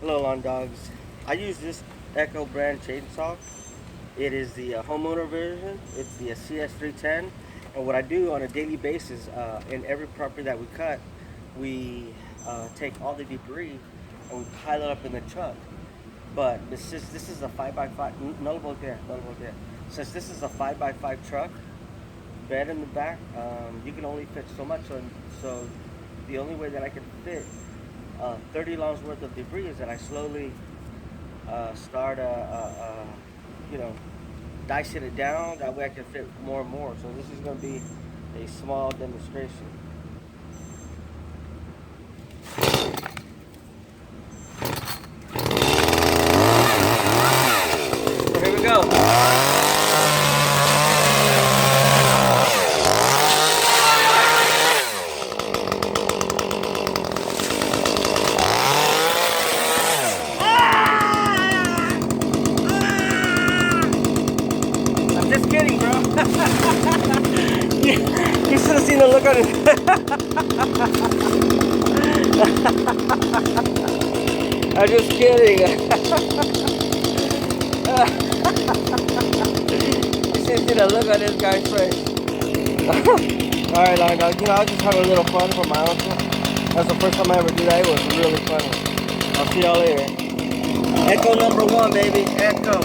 Hello, lawn dogs. I use this Echo brand chainsaw. It is the homeowner version. It's the CS310. And what I do on a daily basis, in every property that we cut, we take all the debris and we pile it up in the truck. But since this is a 5x5, no voltea, no voltea. Since this is a 5x5 truck, bed in the back, you can only fit so much. So the only way that I can fit 30 lawns worth of debris is that I slowly start, you know, dicing it down. That way I can fit more and more. So this is going to be a small demonstration. So here we go. I'm just kidding, bro. You should have seen the look on his. I'm just kidding. You should have seen the look on this guy's face. Alright, long dog. You know, I just have a little fun for my uncle. That's the first time I ever do that. It was really funny. I'll see y'all later. Echo number 1, baby. Echo.